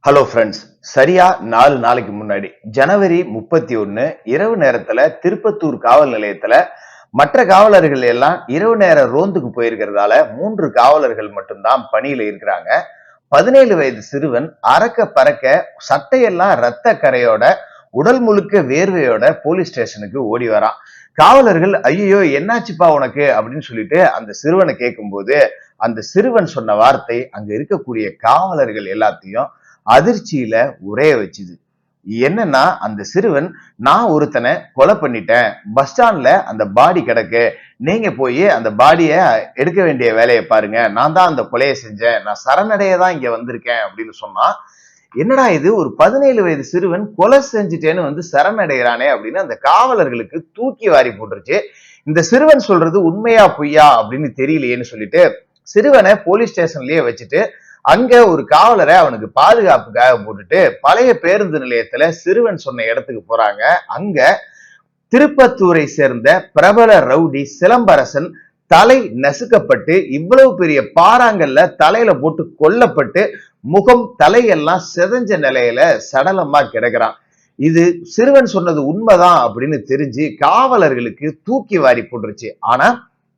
Hello friends, சரியா 4 நாளைக்கு முன்னாடி ஜனவரி 31 இரவு நேரத்துல திருப்பத்தூர் காவல் நிலையத்துல மற்ற காவலர்கள் எல்லாம் இரவு நேர ரோந்துக்கு போயிருக்கிறதால 3 காவலர்கள் மட்டும்தான் பணியில இருக்கிறாங்க. 17 வயது சிறுவன் அறக்க பறக்க சட்டையெல்லாம் ரத்த கரையோட உடல் முழுக்க வேர்வையோட போலீஸ் ஸ்டேஷனுக்கு ஓடி வரான். காவலர்கள் ஐயோ என்னாச்சுப்பா உனக்கு அப்படின்னு சொல்லிட்டு அந்த சிறுவனை கேட்கும்போது அந்த சிறுவன் சொன்ன வார்த்தை அங்க இருக்கக்கூடிய காவலர்கள் எல்லாத்தையும் அதிர்ச்சியில உரைய வச்சுது. என்னன்னா அந்த சிறுவன், நான் ஒருத்தனை கொலை பண்ணிட்டேன், பஸ் ஸ்டாண்ட்ல அந்த பாடி கிடக்கு, நீங்க போய் அந்த பாடிய எடுக்க வேண்டிய வேலையை பாருங்க, நான் தான் அந்த கொலையை செஞ்சேன், நான் சரணடைய தான் இங்க வந்திருக்கேன் அப்படின்னு சொன்னா, என்னடா இது ஒரு 17 வயது சிறுவன் கொலை செஞ்சுட்டேன்னு வந்து சரணடைகிறானே அப்படின்னு அந்த காவலர்களுக்கு தூக்கி வாரி போட்டுருச்சு. இந்த சிறுவன் சொல்றது உண்மையா பொய்யா அப்படின்னு தெரியலையேன்னு சொல்லிட்டு சிறுவனை போலீஸ் ஸ்டேஷன்லயே வச்சுட்டு அங்க ஒரு காவலரை அவனுக்கு பாதுகாப்புக்காக போட்டுட்டு பழைய பேருந்து நிலையத்துல சிறுவன் சொன்ன இடத்துக்கு போறாங்க. அங்க திருப்பத்தூரை சேர்ந்த பிரபல ரவுடி சிலம்பரசன் தலை நசுக்கப்பட்டு இவ்வளவு பெரிய பாறாங்கல்ல தலையில போட்டு கொல்லப்பட்டு முகம் தலையெல்லாம் செதஞ்ச நிலையில சடலமா கிடக்குறான். இது சிறுவன் சொன்னது உண்மைதான் அப்படின்னு தெரிஞ்சு காவலர்களுக்கு தூக்கி வாரி போட்டுருச்சு. ஆனா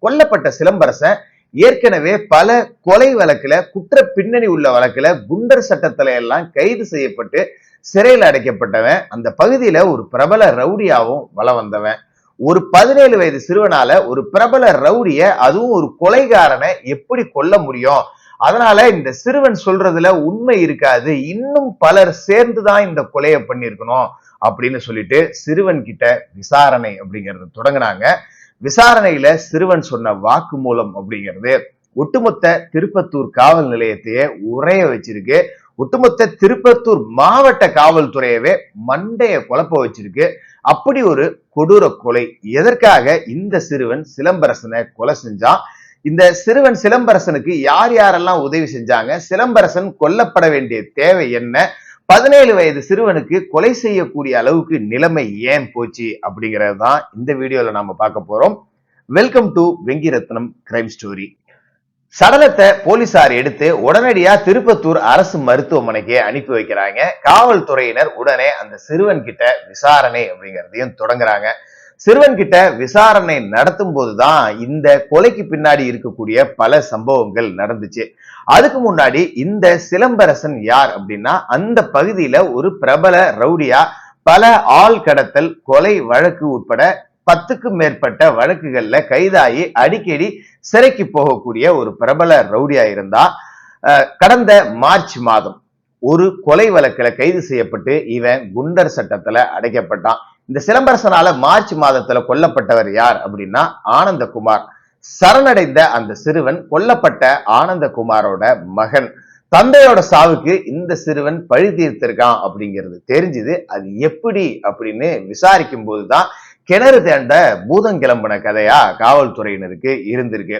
கொல்லப்பட்ட சிலம்பரசன் ஏற்கனவே பல கொலை வழக்குல குற்ற பின்னணி உள்ள வழக்குல குண்டர் சட்டத்துல எல்லாம் கைது செய்யப்பட்டு சிறையில் அடைக்கப்பட்டவன். அந்த பகுதியில ஒரு பிரபல ரவுடியாவும் வள வந்தவன். ஒரு 17 வயது சிறுவனால ஒரு பிரபல ரவுடிய, அதுவும் ஒரு கொலைகாரனை எப்படி கொல்ல முடியும்? அதனால இந்த சிறுவன் சொல்றதுல உண்மை இருக்காது, இன்னும் பலர் சேர்ந்துதான் இந்த கொலையை பண்ணிருக்கணும் அப்படின்னு சொல்லிட்டு சிறுவன் கிட்ட விசாரணை அப்படிங்கறது தொடங்கினாங்க. விசாரணையில சிறுவன் சொன்ன வாக்குமூலம் அப்படிங்கிறது ஒட்டுமொத்த திருப்பத்தூர் காவல் நிலையத்தையே உரைய வச்சிருக்கு. ஒட்டுமொத்த திருப்பத்தூர் மாவட்ட காவல்துறையவே மண்டைய குழப்ப வச்சிருக்கு. அப்படி ஒரு கொடூர கொலை. எதற்காக இந்த சிறுவன் சிலம்பரசனை கொலை செஞ்சான்? இந்த சிறுவன் சிலம்பரசனுக்கு யார் யாரெல்லாம் உதவி செஞ்சாங்க? சிலம்பரசன் கொல்லப்பட வேண்டிய தேவை என்ன? 17 வயது சிறுவனுக்கு கொலை செய்யக்கூடிய அளவுக்கு நிலைமை ஏன் போச்சு அப்படிங்கிறது தான் இந்த வீடியோல நாம பார்க்க போறோம். Welcome to Vengiratnam crime story. சடலத்தை போலீசார் எடுத்து உடனடியா திருப்பத்தூர் அரசு மருத்துவமனைக்கு அனுப்பி வைக்கிறாங்க. காவல்துறையினர் உடனே அந்த சிறுவன் கிட்ட விசாரணை அப்படிங்கிறதையும் தொடங்குறாங்க. சிறுவன் கிட்ட விசாரணை நடத்தும் போதுதான் இந்த கொலைக்கு பின்னாடி இருக்கக்கூடிய பல சம்பவங்கள் நடந்துச்சு. அதுக்கு முன்னாடி இந்த சிலம்பரசன் யார் அப்படின்னா, அந்த பகுதியில ஒரு பிரபல ரவுடியா பல ஆள் கடத்தல் கொலை வழக்கு உட்பட 10க்கும் மேற்பட்ட வழக்குகள்ல கைதாகி அடிக்கடி சிறைக்கு போகக்கூடிய ஒரு பிரபல ரவுடியா இருந்தா. கடந்த மார்ச் மாதம் ஒரு கொலை வழக்குல கைது செய்யப்பட்டு இவன் குண்டர் சட்டத்துல அடைக்கப்பட்டான். இந்த சிலம்பரசனால மார்ச் மாதத்துல கொல்லப்பட்டவர் யார் அப்படின்னா ஆனந்தகுமார். சரணடைந்த அந்த சிறுவன் கொல்லப்பட்ட ஆனந்தகுமாரோட மகன். தந்தையோட சாவுக்கு இந்த சிறுவன் பழி தீர்த்திருக்கான் அப்படிங்கிறது தெரிஞ்சது. அது எப்படி அப்படின்னு விசாரிக்கும் போதுதான் கிணறு தேண்ட பூதம் கிளம்பின கதையா காவல்துறையினருக்கு இருந்திருக்கு.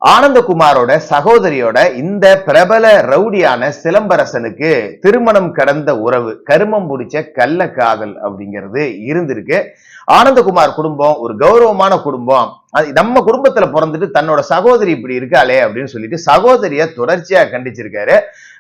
ஆனந்தகுமாரோட சகோதரியோட இந்த பிரபல ரவுடியான சிலம்பரசனுக்கு திருமணம் கடந்த உறவு, கருமம் பிடிச்ச கள்ள காதல் அப்படிங்கிறது இருந்திருக்கு. ஆனந்தகுமார் குடும்பம் ஒரு கௌரவமான குடும்பம். நம்ம குடும்பத்துல பிறந்துட்டு தன்னோட சகோதரி இப்படி இருக்காளே அப்படின்னு சொல்லிட்டு சகோதரிய தொடர்ச்சியா கண்டிச்சிருக்காரு.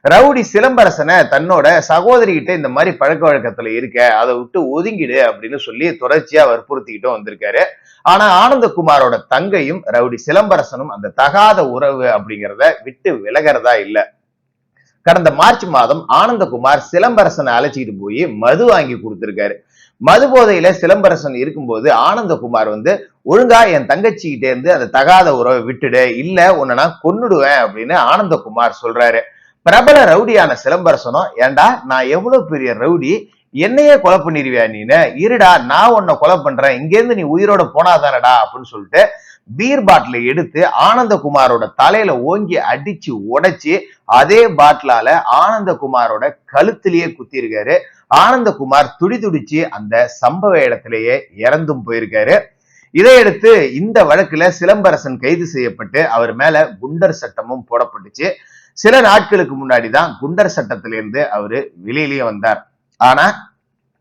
ரவுடி சிலம்பரசனை தன்னோட சகோதரி கிட்ட இந்த மாதிரி பழக்க வழக்கத்துல இருக்க, அதை விட்டு ஒதுங்கிடு அப்படின்னு சொல்லி தொடர்ச்சியா வற்புறுத்திக்கிட்டும் வந்திருக்காரு. ஆனா ஆனந்தகுமாரோட தங்கையும் ரவுடி சிலம்பரசனும் அந்த தகாத உறவு அப்படிங்கிறத விட்டு விலகிறதா இல்ல. கடந்த மார்ச் மாதம் ஆனந்தகுமார் சிலம்பரசனை அழைச்சிட்டு போய் மது வாங்கி கொடுத்திருக்காரு. மது போதையில சிலம்பரசன் இருக்கும்போது ஆனந்தகுமார் வந்து, ஒழுங்கா என் தங்கச்சிக்கிட்டே இருந்து அந்த தகாத உறவை விட்டுடு, இல்ல உன்னை நான் கொன்னுடுவேன் அப்படின்னு ஆனந்தகுமார் சொல்றாரு. பிரபல ரவுடியான சிலம்பரசனும், ஏண்டா நான் எவ்வளவு பெரிய ரவுடி, என்னையே கொலை பண்ணிடுவியா நீனு, இருடா நான் உன்னை கொலை பண்றேன், இங்க இருந்து நீ உயிரோட போனாதானடா அப்படின்னு சொல்லிட்டு பீர் பாட்டில எடுத்து ஆனந்தகுமாரோட தலையில ஓங்கி அடிச்சு உடைச்சு அதே பாட்டிலால ஆனந்தகுமாரோட கழுத்திலேயே குத்தி இருக்காரு. ஆனந்தகுமார் துடிதுடிச்சு அந்த சம்பவ இடத்திலேயே இறந்தும் போயிருக்காரு. இதையடுத்து இந்த வழக்குல சிலம்பரசன் கைது செய்யப்பட்டு அவர் மேல குண்டர் சட்டமும் போடப்பட்டுச்சு. சில நாட்களுக்கு முன்னாடிதான் குண்டர் சட்டத்திலிருந்து அவரு வெளியிலேயே வந்தார். ஆனா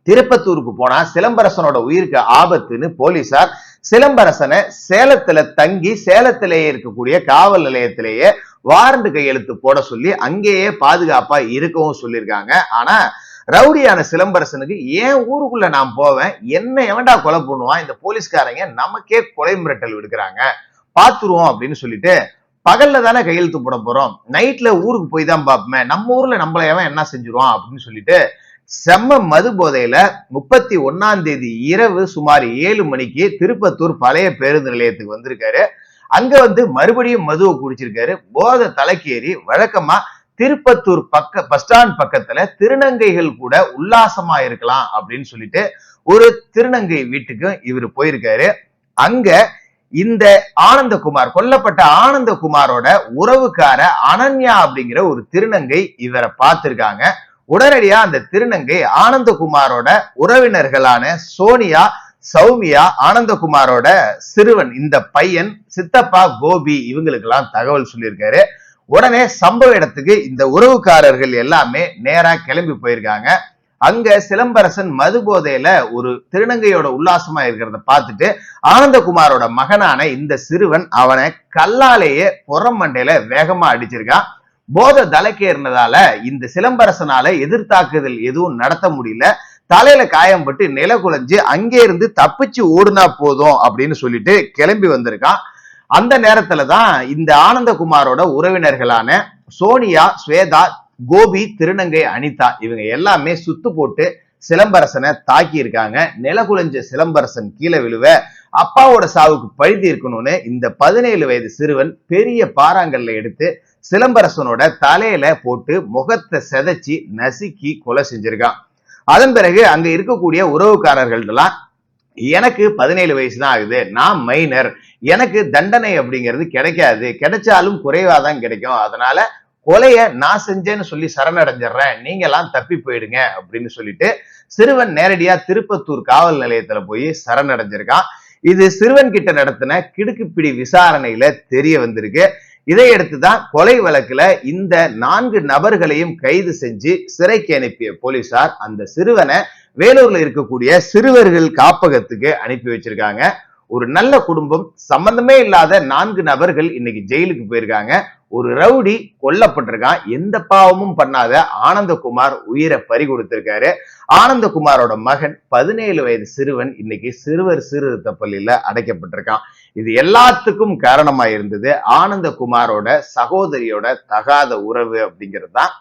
திருப்பத்தூருக்கு போனா சிலம்பரசனோட உயிருக்கு ஆபத்துன்னு போலீசார் சிலம்பரசனை சேலத்துல தங்கி சேலத்திலேயே இருக்கக்கூடிய காவல் நிலையத்திலேயே வாரண்ட் கையெழுத்து போட சொல்லி அங்கேயே பாதுகாப்பா இருக்கவும் சொல்லியிருக்காங்க. ஆனா ரவுடியான சிலம்பரசனுக்கு ஏன் ஊருக்குள்ள நான் போவேன், என்ன எவன்டா கொலை பண்ணுவான், இந்த போலீஸ்காரங்க நமக்கே கொலை மிரட்டல் விடுக்கிறாங்க, பாத்துருவோம் அப்படின்னு சொல்லிட்டு பகல்ல தானே கையெழுத்து போட போறோம், நைட்ல ஊருக்கு போய் தான் பாப்போமே, நம்ம ஊர்ல நம்மள எவன் என்ன செஞ்சிருவான் அப்படின்னு சொல்லிட்டு செம்ம மது போதையில 31ஆம் தேதி இரவு சுமார் 7 மணிக்கு திருப்பத்தூர் பழைய பேருந்து நிலையத்துக்கு வந்திருக்காரு. அங்க வந்து மறுபடியும் மதுவை குடிச்சிருக்காரு. போதை தலைக்கேறி வழக்கமா திருப்பத்தூர் பஸ் ஸ்டாண்ட் பக்கத்துல திருநங்கைகள் கூட உல்லாசமா இருக்கலாம் அப்படின்னு சொல்லிட்டு ஒரு திருநங்கை வீட்டுக்கு இவர் போயிருக்காரு. அங்க இந்த ஆனந்தகுமார், கொல்லப்பட்ட ஆனந்தகுமாரோட உறவுக்கார அனன்யா அப்படிங்கிற ஒரு திருநங்கை இவரை பார்த்திருக்காங்க. உடனடியா அந்த திருநங்கை ஆனந்தகுமாரோட உறவினர்களான சோனியா, சௌமியா, ஆனந்தகுமாரோட சிறுவன் இந்த பையன், சித்தப்பா கோபி இவங்களுக்கு எல்லாம் தகவல் சொல்லியிருக்காரு. உடனே சம்பவ இடத்துக்கு இந்த உறவுக்காரர்கள் எல்லாமே நேரா கிளம்பி போயிருக்காங்க. அங்க சிலம்பரசன் மது போதையில ஒரு திருநங்கையோட உல்லாசமா இருக்கிறத பார்த்துட்டு ஆனந்தகுமாரோட மகனான இந்த சிறுவன் அவனை கல்லாலேயே புறம் மண்டையில வேகமா அடிச்சிருக்கான். போதை தலைக்கேறினதால இந்த சிலம்பரசனால எதிர்த்தாக்குதல் எதுவும் நடத்த முடியல. தலையில காயம் பட்டு நில குலைஞ்சு அங்கே இருந்து தப்பிச்சு ஓடுனா போதும் அப்படின்னு சொல்லிட்டு கிளம்பி வந்திருக்கான். அந்த நேரத்துலதான் இந்த ஆனந்தகுமாரோட உறவினர்களான சோனியா, ஸ்வேதா, கோபி, திருநங்கை அனிதா இவங்க எல்லாமே சுத்து போட்டு சிலம்பரசனை தாக்கி இருக்காங்க. நிலகுலைஞ்ச சிலம்பரசன் கீழே விழுவ அப்பாவோட சாவுக்கு பழி தீர்க்கணும்னு இந்த 17 வயது சிறுவன் பெரிய பாறாங்கல்ல எடுத்து சிலம்பரசனோட தலையில போட்டு முகத்தை செதைச்சி நசுக்கி கொலை செஞ்சிருக்கான். அதன் பிறகு அங்க இருக்கக்கூடிய உறவுக்காரர்கள் எல்லாம், எனக்கு 17 வயசு தான் ஆகுது, நான் மைனர், எனக்கு தண்டனை அப்படிங்கிறது கிடைக்காது, கிடைச்சாலும் குறைவாதான் கிடைக்கும், அதனால கொலைய நான் செஞ்சேன்னு சொல்லி சரணடைஞ்சிடுறேன், நீங்க எல்லாம் தப்பி போயிடுங்க அப்படின்னு சொல்லிட்டு சிறுவன் நேரடியா திருப்பத்தூர் காவல் நிலையத்துல போய் சரணடைஞ்சிருக்கான். இது சிறுவன் கிட்ட நடத்தின கிடுக்குப்பிடி விசாரணையில தெரிய வந்திருக்கு. இதையடுத்துதான் கொலை வழக்குல இந்த 4 நபர்களையும் கைது செஞ்சு சிறைக்கு அனுப்பிய போலீசார் அந்த சிறுவனை வேலூர்ல இருக்கக்கூடிய சிறுவர்கள் காப்பகத்துக்கு அனுப்பி வச்சிருக்காங்க. ஒரு நல்ல குடும்பம், சம்பந்தமே இல்லாத 4 நபர்கள் இன்னைக்கு ஜெயிலுக்கு போயிருக்காங்க. ஒரு ரவுடி கொல்லப்பட்டிருக்கான். எந்த பாவமும் பண்ணாத ஆனந்தகுமார் உயிரை பறி கொடுத்திருக்காரு. ஆனந்தகுமாரோட மகன் 17 வயது சிறுவன் இன்னைக்கு சிறுவர் சீர்திருத்த பள்ளியில அடைக்கப்பட்டிருக்கான். இது எல்லாத்துக்கும் காரணமா இருந்தது ஆனந்தகுமாரோட சகோதரியோட தகாத உறவு அப்படிங்கிறது தான்.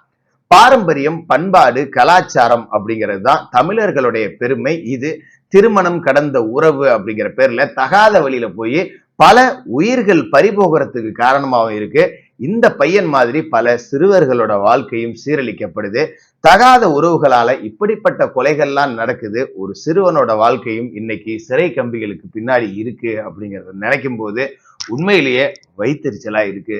பாரம்பரியம், பண்பாடு, கலாச்சாரம் அப்படிங்கிறது தான் தமிழர்களுடைய பெருமை. இது திருமணம் கடந்த உறவு அப்படிங்கிற பேர்ல தகாத வழியில போய் பல உயிர்கள் பறிபோகிறதுக்கு காரணமாகவும் இருக்கு. இந்த பையன் மாதிரி பல சிறுவர்களோட வாழ்க்கையும் சீரழிக்கப்படுது. தகாத உறவுகளால இப்படிப்பட்ட கொலைகள்லாம் நடக்குது. ஒரு சிறுவனோட வாழ்க்கையும் இன்னைக்கு சிறை கம்பிகளுக்கு பின்னாடி இருக்கு அப்படிங்கறத நினைக்கும் போது உண்மையிலேயே வயித்தெரிச்சலா இருக்கு.